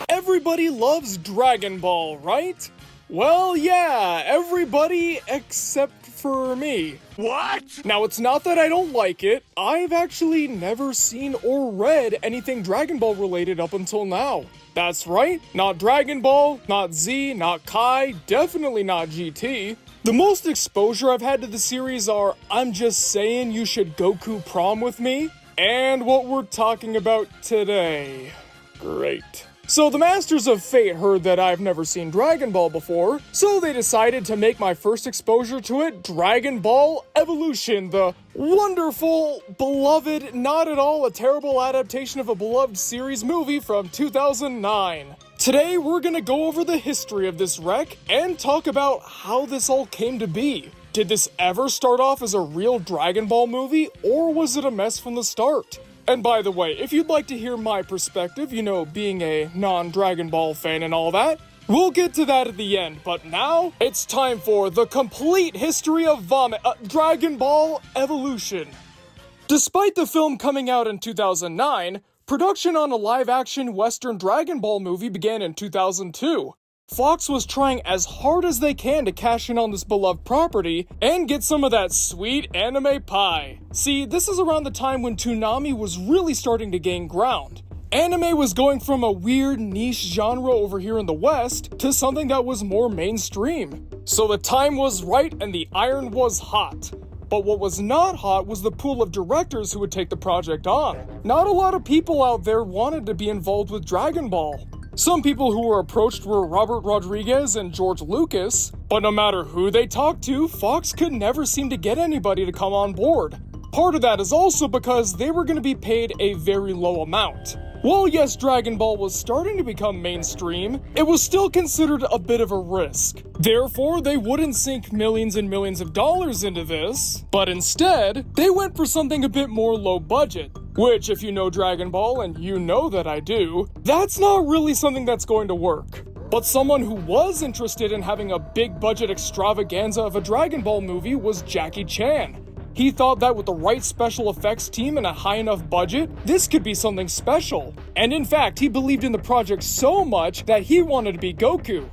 Everybody loves Dragon Ball, right? Well, yeah, everybody except for me. What? Now, it's not that I don't like it. I've actually never seen or read anything Dragon Ball related up until now. That's right, not Dragon Ball, not Z, not Kai, definitely not GT. The most exposure I've had to the series are I'm just saying you should Goku prom with me, and what we're talking about today. Great. So the Masters of Fate heard that I've never seen Dragon Ball before, so they decided to make my first exposure to it Dragon Ball Evolution, the wonderful, beloved, not at all a terrible adaptation of a beloved series movie from 2009. Today we're gonna go over the history of this wreck and talk about how this all came to be. Did this ever start off as a real Dragon Ball movie, or was it a mess from the start? And by the way, if you'd like to hear my perspective, you know, being a non-Dragon Ball fan and all that, we'll get to that at the end, but now, it's time for the complete history of Dragon Ball Evolution. Despite the film coming out in 2009, production on a live-action Western Dragon Ball movie began in 2002. Fox was trying as hard as they can to cash in on this beloved property and get some of that sweet anime pie. See, this is around the time when Toonami was really starting to gain ground. Anime was going from a weird niche genre over here in the West to something that was more mainstream. So the time was right and the iron was hot. But what was not hot was the pool of directors who would take the project on. Not a lot of people out there wanted to be involved with Dragon Ball. Some people who were approached were Robert Rodriguez and George Lucas, but no matter who they talked to, Fox could never seem to get anybody to come on board. Part of that is also because they were going to be paid a very low amount. While yes, Dragon Ball was starting to become mainstream, it was still considered a bit of a risk. Therefore, they wouldn't sink millions and millions of dollars into this, but instead, they went for something a bit more low budget. Which, if you know Dragon Ball, and you know that I do, that's not really something that's going to work. But someone who was interested in having a big budget extravaganza of a Dragon Ball movie was Jackie Chan. He thought that with the right special effects team and a high enough budget, this could be something special. And in fact, he believed in the project so much that he wanted to be Goku.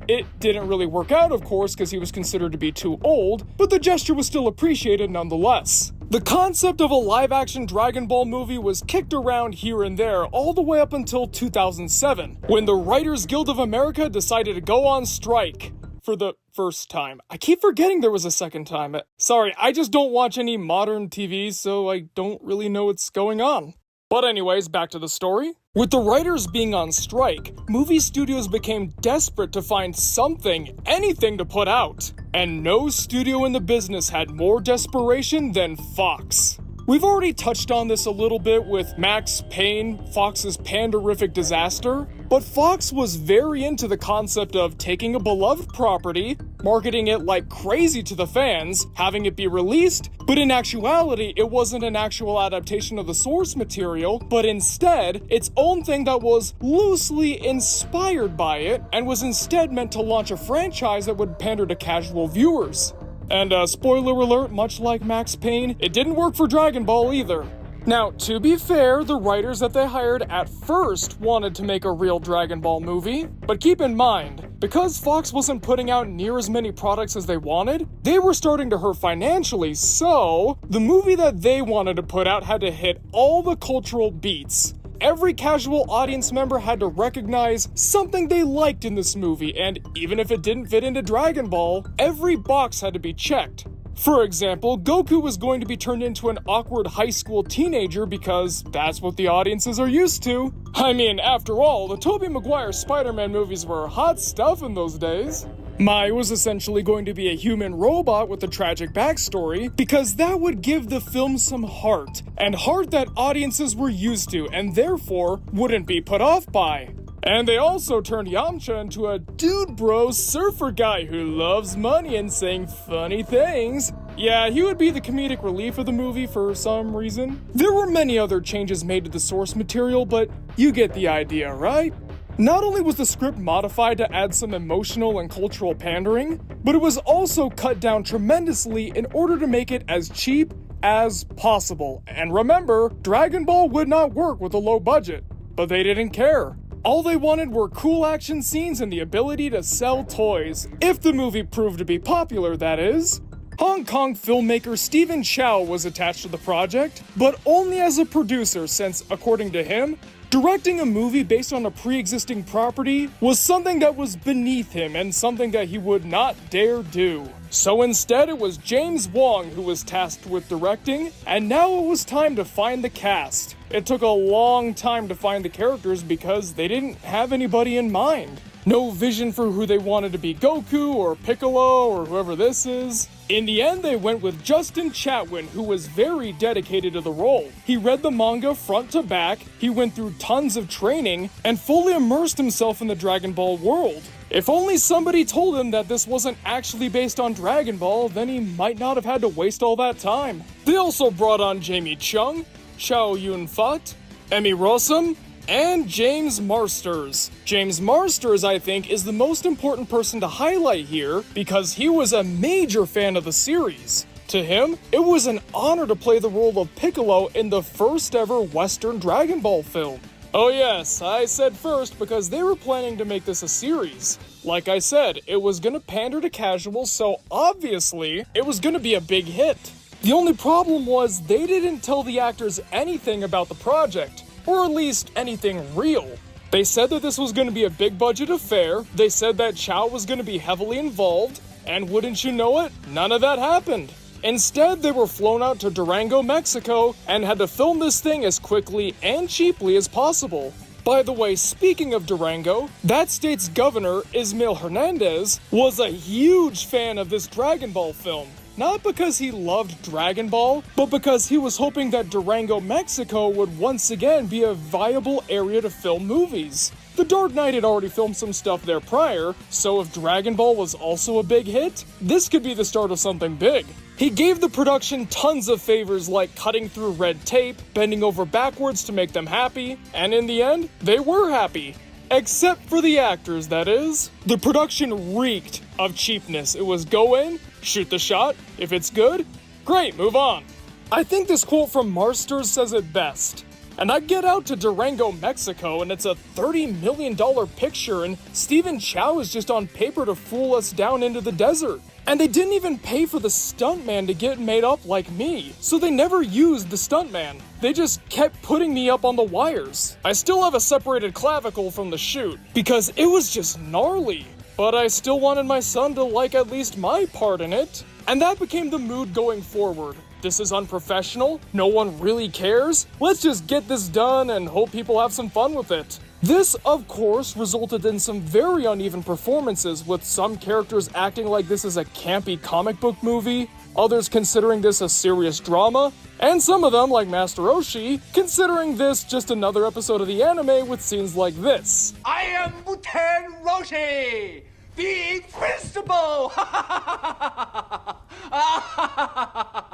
It didn't really work out, of course, because he was considered to be too old, but the gesture was still appreciated nonetheless. The concept of a live-action Dragon Ball movie was kicked around here and there all the way up until 2007, when the Writers Guild of America decided to go on strike. For the first time. I keep forgetting there was a second time. Sorry, I just don't watch any modern TV, so I don't really know what's going on. But anyways, back to the story. With the writers being on strike, movie studios became desperate to find something, anything to put out. And no studio in the business had more desperation than Fox. We've already touched on this a little bit with Max Payne, Fox's Pandorific Disaster, but Fox was very into the concept of taking a beloved property, marketing it like crazy to the fans, having it be released, but in actuality, it wasn't an actual adaptation of the source material, but instead, its own thing that was loosely inspired by it, and was instead meant to launch a franchise that would pander to casual viewers. And spoiler alert, much like Max Payne, it didn't work for Dragon Ball either. Now, to be fair, the writers that they hired at first wanted to make a real Dragon Ball movie, but keep in mind, because Fox wasn't putting out near as many products as they wanted, they were starting to hurt financially, so the movie that they wanted to put out had to hit all the cultural beats. Every casual audience member had to recognize something they liked in this movie, and even if it didn't fit into Dragon Ball, every box had to be checked. For example, Goku was going to be turned into an awkward high school teenager because that's what the audiences are used to. I mean, after all, the Tobey Maguire Spider-Man movies were hot stuff in those days. Mai was essentially going to be a human robot with a tragic backstory because that would give the film some heart, and heart that audiences were used to and therefore wouldn't be put off by. And they also turned Yamcha into a dude bro surfer guy who loves money and saying funny things. Yeah, he would be the comedic relief of the movie for some reason. There were many other changes made to the source material, but you get the idea, right? Not only was the script modified to add some emotional and cultural pandering, but it was also cut down tremendously in order to make it as cheap, as possible. And remember, Dragon Ball would not work with a low budget, but they didn't care. All they wanted were cool action scenes and the ability to sell toys, if the movie proved to be popular, that is. Hong Kong filmmaker Stephen Chow was attached to the project, but only as a producer since, according to him, directing a movie based on a pre-existing property was something that was beneath him and something that he would not dare do. So instead, it was James Wong who was tasked with directing, and now it was time to find the cast. It took a long time to find the characters because they didn't have anybody in mind. No vision for who they wanted to be, Goku or Piccolo or whoever this is. In the end, they went with Justin Chatwin, who was very dedicated to the role. He read the manga front to back, he went through tons of training, and fully immersed himself in the Dragon Ball world. If only somebody told him that this wasn't actually based on Dragon Ball, then he might not have had to waste all that time. They also brought on Jamie Chung, Chow Yun-fat, Emmy Rossum, and James Marsters. James Marsters, I think, is the most important person to highlight here because he was a major fan of the series. To him, it was an honor to play the role of Piccolo in the first ever Western Dragon Ball film. Oh yes, I said first because they were planning to make this a series. Like I said, it was gonna pander to casuals, so obviously, it was gonna be a big hit. The only problem was they didn't tell the actors anything about the project. Or at least anything real. They said that this was going to be a big budget affair, they said that Chow was going to be heavily involved, and wouldn't you know it, none of that happened. Instead, they were flown out to Durango, Mexico, and had to film this thing as quickly and cheaply as possible. By the way, speaking of Durango, that state's governor, Ismael Hernandez, was a huge fan of this Dragon Ball film. Not because he loved Dragon Ball, but because he was hoping that Durango, Mexico would once again be a viable area to film movies. The Dark Knight had already filmed some stuff there prior, so if Dragon Ball was also a big hit, this could be the start of something big. He gave the production tons of favors like cutting through red tape, bending over backwards to make them happy, and in the end, they were happy. Except for the actors, that is. The production reeked of cheapness. It was go in, shoot the shot, if it's good, great, move on. I think this quote from Marsters says it best. And I get out to Durango, Mexico, and it's a $30 million picture, and Stephen Chow is just on paper to fool us down into the desert. And they didn't even pay for the stuntman to get made up like me, so they never used the stuntman. They just kept putting me up on the wires. I still have a separated clavicle from the shoot, because it was just gnarly. But I still wanted my son to like at least my part in it. And that became the mood going forward. This is unprofessional, no one really cares, let's just get this done and hope people have some fun with it. This, of course, resulted in some very uneven performances, with some characters acting like this is a campy comic book movie, others considering this a serious drama, and some of them, like Master Roshi, considering this just another episode of the anime with scenes like this. I am Muten Roshi, the Invincible!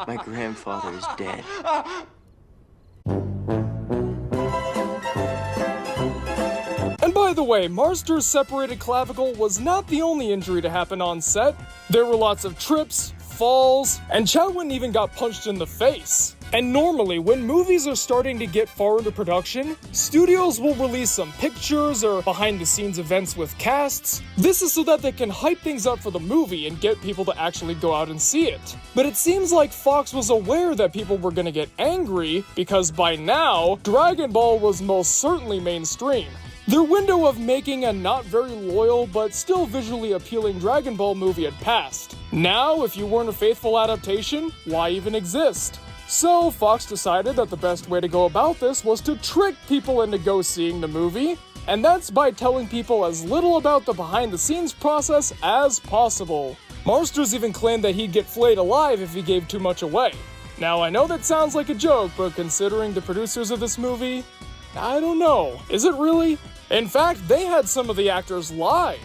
My grandfather is dead. And by the way, Marster's separated clavicle was not the only injury to happen on set. There were lots of trips, falls, and Chatwin even got punched in the face. And normally, when movies are starting to get far into production, studios will release some pictures or behind-the-scenes events with casts. This is so that they can hype things up for the movie and get people to actually go out and see it. But it seems like Fox was aware that people were gonna get angry, because by now, Dragon Ball was most certainly mainstream. Their window of making a not very loyal but still visually appealing Dragon Ball movie had passed. Now, if you weren't a faithful adaptation, why even exist? So, Fox decided that the best way to go about this was to trick people into go seeing the movie, and that's by telling people as little about the behind-the-scenes process as possible. Marsters even claimed that he'd get flayed alive if he gave too much away. Now, I know that sounds like a joke, but considering the producers of this movie, I don't know. Is it really? In fact, they had some of the actors lie.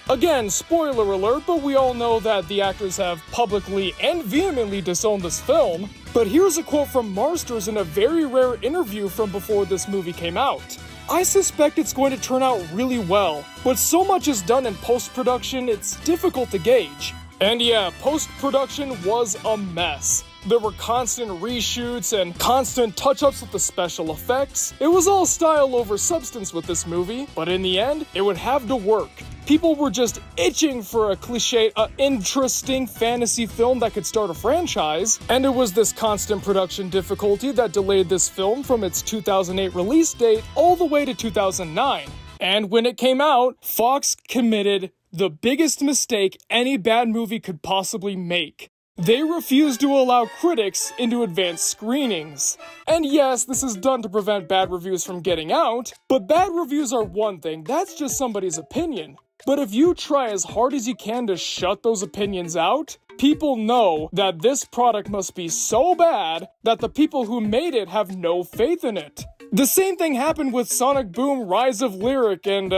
Again, spoiler alert, but we all know that the actors have publicly and vehemently disowned this film. But here's a quote from Marsters in a very rare interview from before this movie came out. I suspect it's going to turn out really well, but so much is done in post-production, it's difficult to gauge. And yeah, post-production was a mess. There were constant reshoots and constant touch-ups with the special effects. It was all style over substance with this movie, but in the end, it would have to work. People were just itching for a cliche, interesting fantasy film that could start a franchise, and it was this constant production difficulty that delayed this film from its 2008 release date all the way to 2009. And when it came out, Fox committed the biggest mistake any bad movie could possibly make. They refused to allow critics into advanced screenings. And yes, this is done to prevent bad reviews from getting out, but bad reviews are one thing, that's just somebody's opinion. But if you try as hard as you can to shut those opinions out, people know that this product must be so bad that the people who made it have no faith in it. The same thing happened with Sonic Boom Rise of Lyric and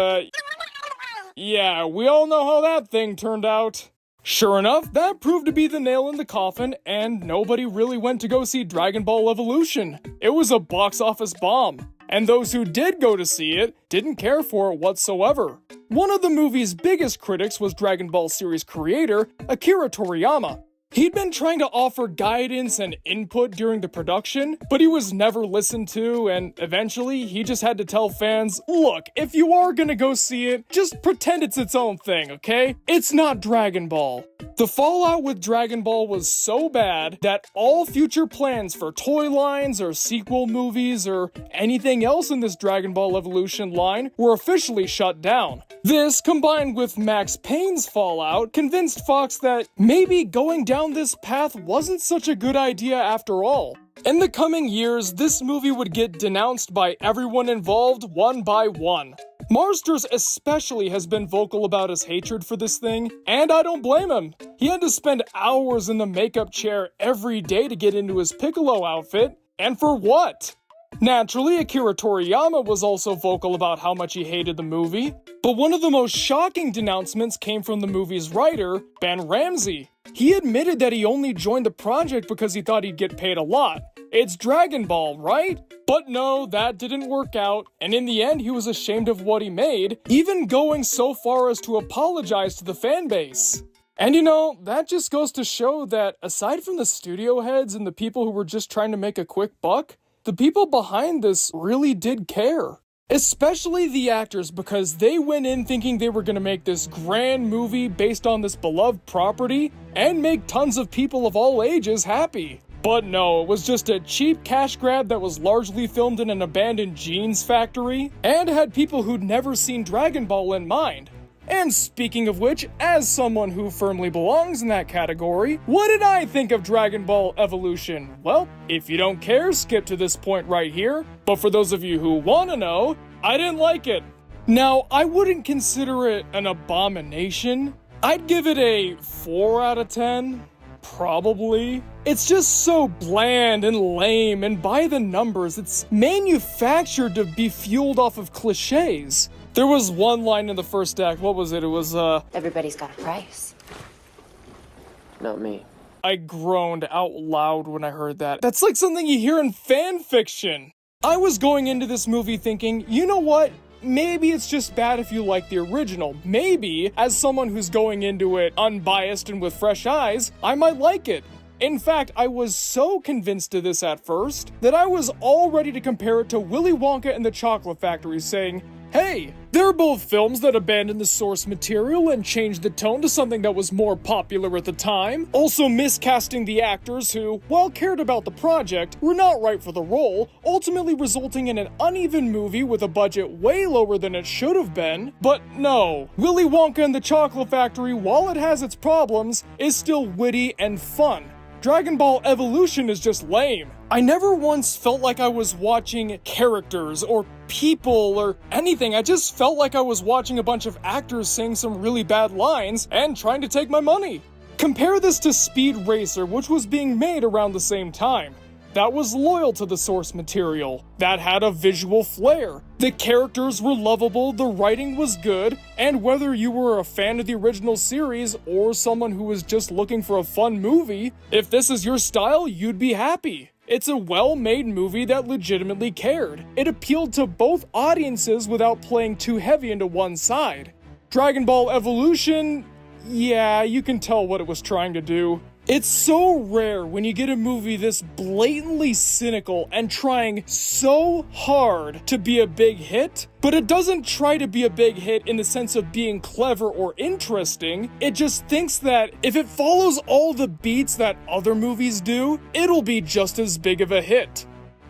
yeah, we all know how that thing turned out. Sure enough, that proved to be the nail in the coffin, and nobody really went to go see Dragon Ball Evolution. It was a box office bomb, and those who did go to see it didn't care for it whatsoever. One of the movie's biggest critics was Dragon Ball series creator Akira Toriyama. He'd been trying to offer guidance and input during the production, but he was never listened to, and eventually he just had to tell fans, look, if you are gonna go see it, just pretend it's its own thing, okay? It's not Dragon Ball. The fallout with Dragon Ball was so bad that all future plans for toy lines or sequel movies or anything else in this Dragon Ball Evolution line were officially shut down. This, combined with Max Payne's fallout, convinced Fox that maybe going down this path wasn't such a good idea after all. In the coming years, this movie would get denounced by everyone involved one by one. Marsters especially has been vocal about his hatred for this thing, and I don't blame him. He had to spend hours in the makeup chair every day to get into his Piccolo outfit, and for what? Naturally, Akira Toriyama was also vocal about how much he hated the movie, but one of the most shocking denouncements came from the movie's writer, Ben Ramsey. He admitted that he only joined the project because he thought he'd get paid a lot. It's Dragon Ball, right? But no, that didn't work out, and in the end he was ashamed of what he made, even going so far as to apologize to the fanbase. And you know, that just goes to show that aside from the studio heads and the people who were just trying to make a quick buck, the people behind this really did care. Especially the actors, because they went in thinking they were going to make this grand movie based on this beloved property and make tons of people of all ages happy. But no, it was just a cheap cash grab that was largely filmed in an abandoned jeans factory and had people who'd never seen Dragon Ball in mind. And speaking of which, as someone who firmly belongs in that category, what did I think of Dragon Ball Evolution? Well, if you don't care, skip to this point right here. But for those of you who want to know, I didn't like it. Now, I wouldn't consider it an abomination. I'd give it a 4 out of 10. Probably. It's just so bland and lame, and by the numbers, it's manufactured to be fueled off of cliches. There was one line in the first act, what was it? It was, Everybody's got a price. Not me. I groaned out loud when I heard that. That's like something you hear in fan fiction. I was going into this movie thinking, you know what? Maybe it's just bad if you like the original. Maybe, as someone who's going into it unbiased and with fresh eyes, I might like it. In fact, I was so convinced of this at first that I was all ready to compare it to Willy Wonka and the Chocolate Factory, saying, hey, they're both films that abandoned the source material and changed the tone to something that was more popular at the time, also miscasting the actors who, while cared about the project, were not right for the role, ultimately resulting in an uneven movie with a budget way lower than it should have been. But no, Willy Wonka and the Chocolate Factory, while it has its problems, is still witty and fun. Dragon Ball Evolution is just lame. I never once felt like I was watching characters or people or anything. I just felt like I was watching a bunch of actors saying some really bad lines and trying to take my money. Compare this to Speed Racer, which was being made around the same time. That was loyal to the source material. That had a visual flair. The characters were lovable, the writing was good, and whether you were a fan of the original series or someone who was just looking for a fun movie, if this is your style, you'd be happy. It's a well-made movie that legitimately cared. It appealed to both audiences without playing too heavy into one side. Dragon Ball Evolution, yeah, you can tell what it was trying to do. It's so rare when you get a movie this blatantly cynical and trying so hard to be a big hit, but it doesn't try to be a big hit in the sense of being clever or interesting. It just thinks that if it follows all the beats that other movies do, it'll be just as big of a hit.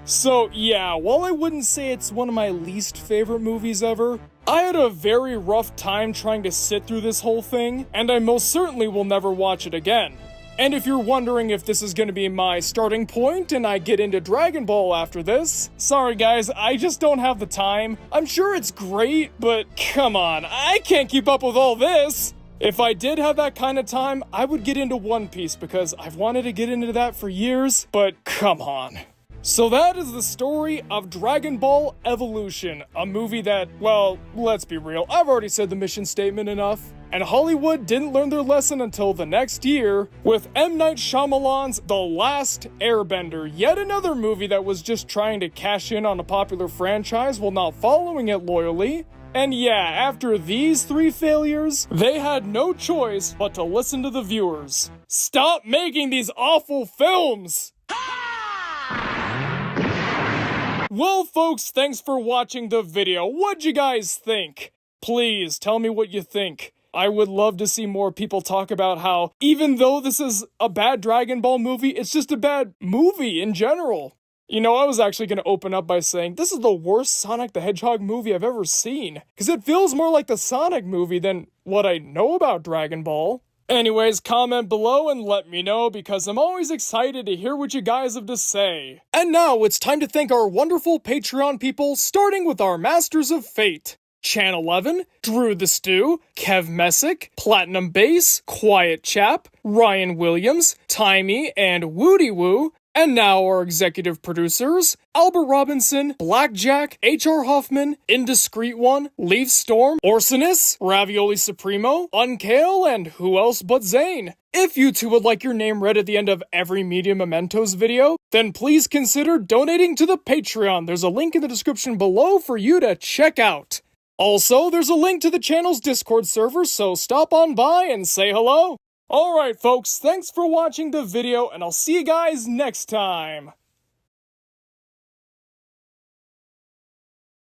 So yeah, while I wouldn't say it's one of my least favorite movies ever, I had a very rough time trying to sit through this whole thing, and I most certainly will never watch it again. And if you're wondering if this is going to be my starting point and I get into Dragon Ball after this, sorry guys, I just don't have the time. I'm sure it's great, but come on, I can't keep up with all this. If I did have that kind of time, I would get into One Piece because I've wanted to get into that for years, but come on. So that is the story of Dragon Ball Evolution, a movie that, well, let's be real, I've already said the mission statement enough. And Hollywood didn't learn their lesson until the next year, with M. Night Shyamalan's The Last Airbender, yet another movie that was just trying to cash in on a popular franchise while not following it loyally. And yeah, after these 3 failures, they had no choice but to listen to the viewers. Stop making these awful films! Well folks, thanks for watching the video. What'd you guys think? Please tell me what you think. I would love to see more people talk about how, even though this is a bad Dragon Ball movie, it's just a bad movie in general. You know, I was actually going to open up by saying, this is the worst Sonic the Hedgehog movie I've ever seen. Because it feels more like the Sonic movie than what I know about Dragon Ball. Anyways, comment below and let me know because I'm always excited to hear what you guys have to say. And now it's time to thank our wonderful Patreon people, starting with our Masters of Fate. Chan 11, Drew the Stew, Kev Messick, Platinum Bass, Quiet Chap, Ryan Williams, Timey, and Woody Woo. And now our executive producers, Albert Robinson, Blackjack, H.R. Hoffman, Indiscreet One, Leaf Storm, Orsinus, Ravioli Supremo, Unkale, and who else but Zane. If you two would like your name read at the end of every Media Mementos video, then please consider donating to the Patreon. There's a link in the description below for you to check out. Also, there's a link to the channel's Discord server, so stop on by and say hello. Alright folks, thanks for watching the video, and I'll see you guys next time.